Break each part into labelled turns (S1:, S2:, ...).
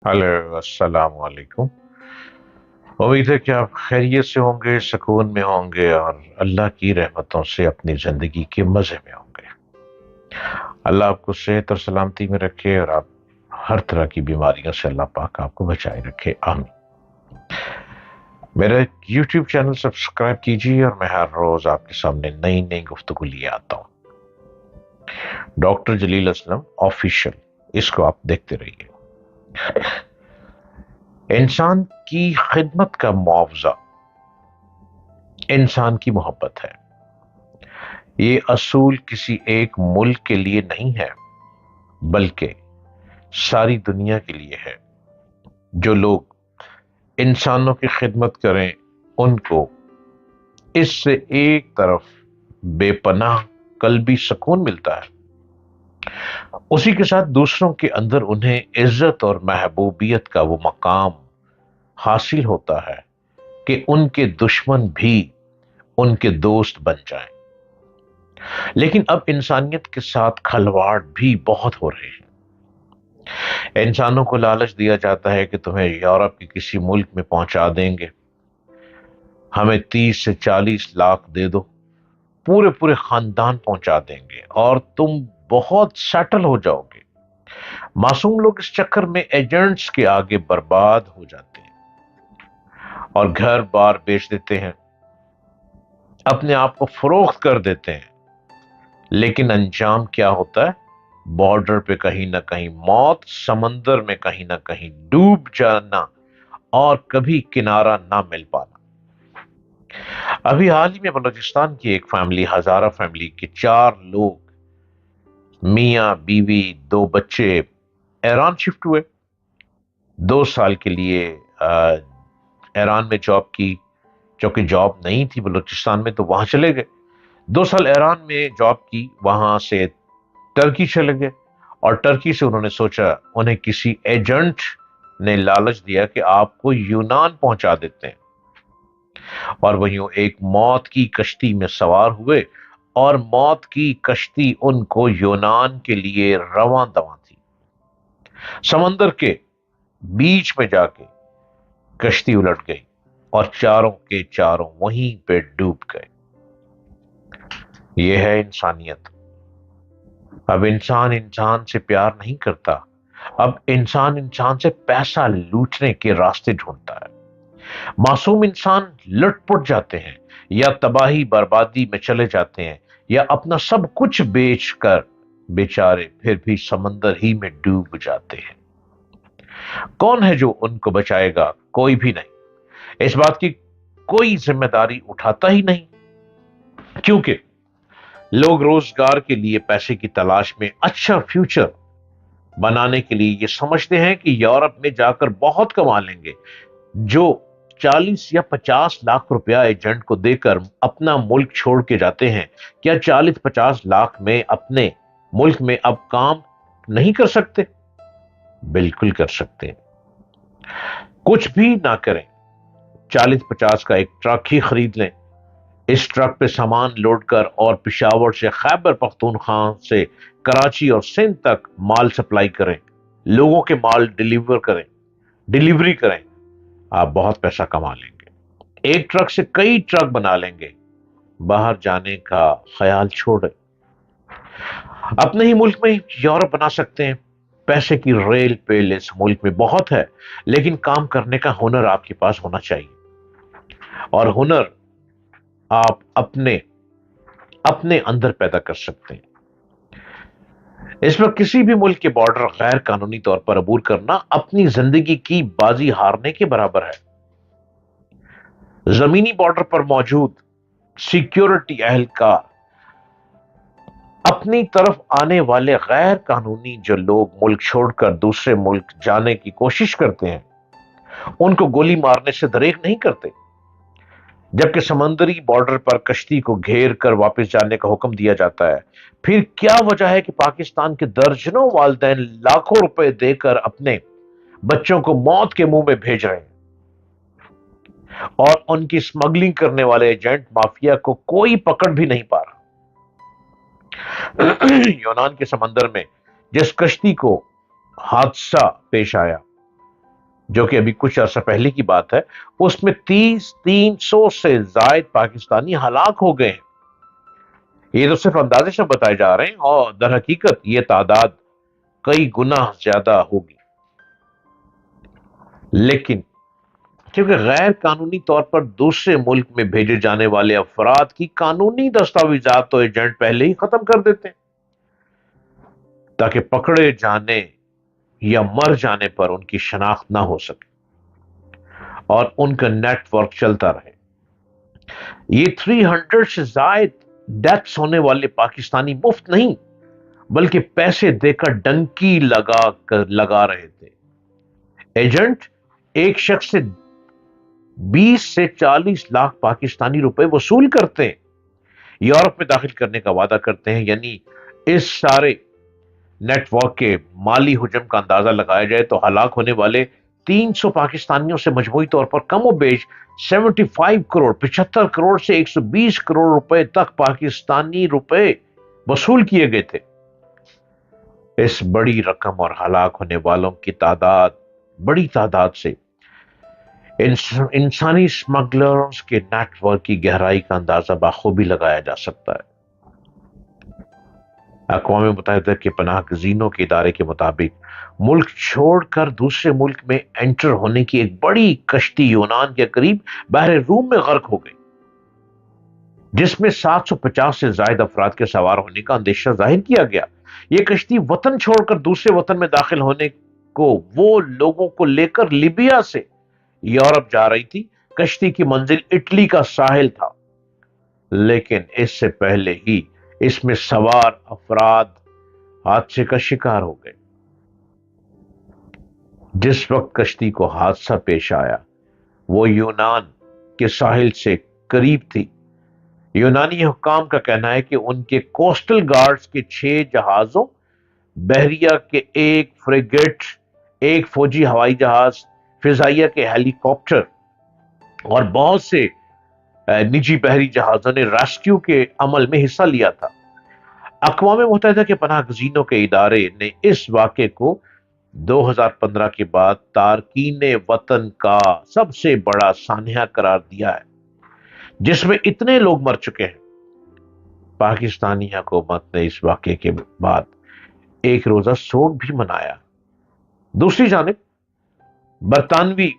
S1: Hello अस्सलाम वालेकुम। उम्मीद है कि आप खैरियत से होंगे, सुकून में होंगे और अल्लाह की रहमतों से अपनी जिंदगी के मजे में होंगे। अल्लाह आपको सेहत और सलामती में रखे और आप हर तरह की बीमारियों से अल्लाह पाक आपको बचाए रखे, आमीन। मेरा YouTube चैनल सब्सक्राइब कीजिए और मैं हर रोज आपके सामने नई नई गुफ्तगू लिए आता हूँ। डॉक्टर जलील असलम ऑफिशियल, इसको आप देखते रहिए। इंसान की खिदमत का मुआवजा इंसान की मोहब्बत है। ये असूल किसी एक मुल्क के लिए नहीं है, बल्कि सारी दुनिया के लिए है। जो लोग इंसानों की खिदमत करें, उनको इससे एक तरफ बेपनाह कल्बी सुकून मिलता है, उसी के साथ दूसरों के अंदर उन्हें इज्जत और महबूबियत का वो मकाम हासिल होता है कि उनके दुश्मन भी उनके दोस्त बन जाएं। लेकिन अब इंसानियत के साथ खलवाड़ भी बहुत हो रहे हैं। इंसानों को लालच दिया जाता है कि तुम्हें यूरोप के किसी मुल्क में पहुंचा देंगे, हमें 30 से 40 लाख दे दो, पूरे पूरे खानदान पहुंचा देंगे और तुम बहुत सेटल हो जाओगे। मासूम लोग इस चक्कर में एजेंट्स के आगे बर्बाद हो जाते हैं और घर बार बेच देते हैं, अपने आप को फरोख्त कर देते हैं। लेकिन अंजाम क्या होता है? बॉर्डर पे कहीं ना कहीं मौत, समंदर में कहीं ना कहीं डूब जाना और कभी किनारा ना मिल पाना। अभी हाल ही में बलूचिस्तान की एक फैमिली, हजारा फैमिली के 4 लोग, मियां बीवी 2 बच्चे, ईरान शिफ्ट हुए। 2 साल के लिए ईरान में जॉब की, जो कि जॉब नहीं थी बलूचिस्तान में, तो वहां चले गए। 2 साल ईरान में जॉब की, वहां से टर्की चले गए और टर्की से उन्होंने सोचा, उन्हें किसी एजेंट ने लालच दिया कि आपको यूनान पहुंचा देते हैं, और वहीं एक मौत की कश्ती में सवार हुए और मौत की कश्ती उनको यूनान के लिए रवां दवां थी। समंदर के बीच में जाके कश्ती उलट गई और चारों के चारों वहीं पे डूब गए। यह है इंसानियत। अब इंसान इंसान से प्यार नहीं करता, अब इंसान इंसान से पैसा लूटने के रास्ते ढूंढता है। मासूम इंसान लुटपुट जाते हैं या तबाही बर्बादी में चले जाते हैं या अपना सब कुछ बेचकर बेचारे फिर भी समंदर ही में डूब जाते हैं। कौन है जो उनको बचाएगा? कोई भी नहीं। इस बात की कोई जिम्मेदारी उठाता ही नहीं, क्योंकि लोग रोजगार के लिए, पैसे की तलाश में, अच्छा फ्यूचर बनाने के लिए ये समझते हैं कि यूरोप में जाकर बहुत कमा लेंगे। जो 40 या 50 लाख रुपया एजेंट को देकर अपना मुल्क छोड़ के जाते हैं, क्या 40-50 लाख में अपने मुल्क में अब काम नहीं कर सकते? बिल्कुल कर सकते हैं। कुछ भी ना करें, 40-50 का एक ट्रक ही खरीद लें। इस ट्रक पे सामान लोड कर और पिशावर से खैबर पख्तूनख्वा से कराची और सिंध तक माल सप्लाई करें, लोगों के माल डिलीवरी करें। आप बहुत पैसा कमा लेंगे। एक ट्रक से कई ट्रक बना लेंगे। बाहर जाने का ख्याल छोड़े, अपने ही मुल्क में यूरोप बना सकते हैं। पैसे की रेल पेल इस मुल्क में बहुत है, लेकिन काम करने का हुनर आपके पास होना चाहिए। और हुनर आप अपने अपने अंदर पैदा कर सकते हैं। इस पर किसी भी मुल्क के बॉर्डर गैर कानूनी तौर पर अबूर करना अपनी जिंदगी की बाजी हारने के बराबर है। जमीनी बॉर्डर पर मौजूद सिक्योरिटी एहलकार अपनी तरफ आने वाले गैर कानूनी जो लोग मुल्क छोड़कर दूसरे मुल्क जाने की कोशिश करते हैं, उनको गोली मारने से दरेक नहीं करते। जबकि समंदरी बॉर्डर पर कश्ती को घेर कर वापस जाने का हुक्म दिया जाता है। फिर क्या वजह है कि पाकिस्तान के दर्जनों वालिदैन लाखों रुपए देकर अपने बच्चों को मौत के मुंह में भेज रहे हैं और उनकी स्मगलिंग करने वाले एजेंट माफिया को कोई पकड़ भी नहीं पा रहा? यूनान के समंदर में जिस कश्ती को हादसा पेश आया, جو کہ ابھی کچھ عرصہ پہلے کی بات ہے، اس میں 300 سے زائد پاکستانی ہلاک ہو گئے ہیں۔ یہ تو صرف اندازے سے بتائے جا رہے ہیں، اور در حقیقت یہ تعداد کئی گنا زیادہ ہوگی۔ لیکن کیونکہ غیر قانونی طور پر دوسرے ملک میں بھیجے جانے والے افراد کی قانونی دستاویزات تو ایجنٹ پہلے ہی ختم کر دیتے ہیں، تاکہ پکڑے جانے یا مر جانے پر ان کی شناخت نہ ہو سکے اور ان کا نیٹ ورک چلتا رہے۔ یہ 300 سے زائد ڈیتھس ہونے والے پاکستانی مفت نہیں، بلکہ پیسے دے کر ڈنکی لگا رہے تھے۔ ایجنٹ ایک شخص سے 20 سے 40 لاکھ پاکستانی روپے وصول کرتے ہیں، یورپ میں داخل کرنے کا وعدہ کرتے ہیں۔ یعنی اس سارے نیٹ ورک کے مالی حجم کا اندازہ لگایا جائے تو ہلاک ہونے والے 300 پاکستانیوں سے مجموعی طور پر کم و بیش 75 کروڑ سے 120 کروڑ روپے تک پاکستانی روپے وصول کیے گئے تھے۔ اس بڑی رقم اور ہلاک ہونے والوں کی بڑی تعداد سے انسانی اسمگلرز کے نیٹ ورک کی گہرائی کا اندازہ بخوبی لگایا جا سکتا ہے۔ اقوام متحدہ کے پناہ گزینوں کے ادارے کے مطابق ملک چھوڑ کر دوسرے ملک میں انٹر ہونے کی ایک بڑی کشتی یونان کے قریب بحر روم میں غرق ہو گئی، جس میں 750 سے زائد افراد کے سوار ہونے کا اندیشہ ظاہر کیا گیا۔ یہ کشتی وطن چھوڑ کر دوسرے وطن میں داخل ہونے کو وہ لوگوں کو لے کر لیبیا سے یورپ جا رہی تھی۔ کشتی کی منزل اٹلی کا ساحل تھا، لیکن اس سے پہلے ہی اس میں سوار افراد حادثے کا شکار ہو گئے۔ جس وقت کشتی کو حادثہ پیش آیا وہ یونان کے ساحل سے قریب تھی۔ یونانی حکام کا کہنا ہے کہ ان کے کوسٹل گارڈز کے 6 جہازوں، بحریہ کے 1 فریگیٹ، 1 فوجی ہوائی جہاز، فضائیہ کے ہیلی کاپٹر اور بہت سے نجی بحری جہازوں نے ریسکیو کے عمل میں حصہ لیا تھا۔ اقوام متحدہ کے پناہ گزینوں کے ادارے نے اس واقعے کو 2015 کے بعد تارکین وطن کا سب سے بڑا سانحہ قرار دیا ہے، جس میں اتنے لوگ مر چکے ہیں۔ پاکستانی حکومت نے اس واقعے کے بعد ایک روزہ سوگ بھی منایا۔ دوسری جانب برطانوی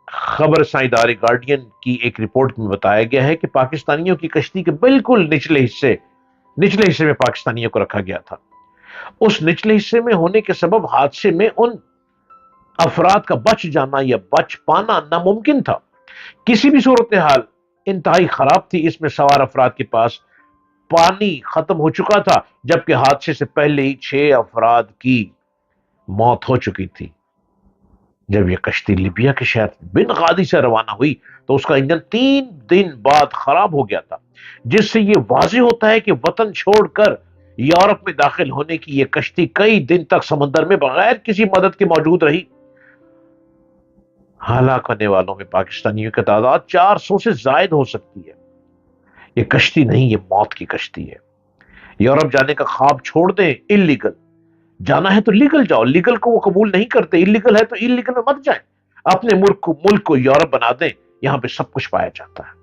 S1: خبر رساں ادارے گارڈین کی ایک رپورٹ میں بتایا گیا ہے کہ پاکستانیوں کی کشتی کے بالکل نچلے حصے میں پاکستانیوں کو رکھا گیا تھا۔ اس نچلے حصے میں ہونے کے سبب حادثے میں ان افراد کا بچ جانا یا بچ پانا ناممکن تھا۔ کسی بھی صورتحال انتہائی خراب تھی۔ اس میں سوار افراد کے پاس پانی ختم ہو چکا تھا، جبکہ حادثے سے پہلے ہی 6 افراد کی موت ہو چکی تھی۔ جب یہ کشتی لیبیا کے شہر بن غازی سے روانہ ہوئی تو اس کا انجن 3 دن بعد خراب ہو گیا تھا، جس سے یہ واضح ہوتا ہے کہ وطن چھوڑ کر یورپ میں داخل ہونے کی یہ کشتی کئی دن تک سمندر میں بغیر کسی مدد کے موجود رہی۔ ہلاک ہونے والوں میں پاکستانیوں کی تعداد 400 سے زائد ہو سکتی ہے۔ یہ کشتی نہیں، یہ موت کی کشتی ہے۔ یورپ جانے کا خواب چھوڑ دیں، انلیگل جانا ہے تو لیگل جاؤ۔ لیگل کو وہ قبول نہیں کرتے، انلیگل ہے تو انلیگل میں مت جائیں۔ اپنے ملک کو یورپ بنا دیں، یہاں پہ سب کچھ پایا جاتا ہے۔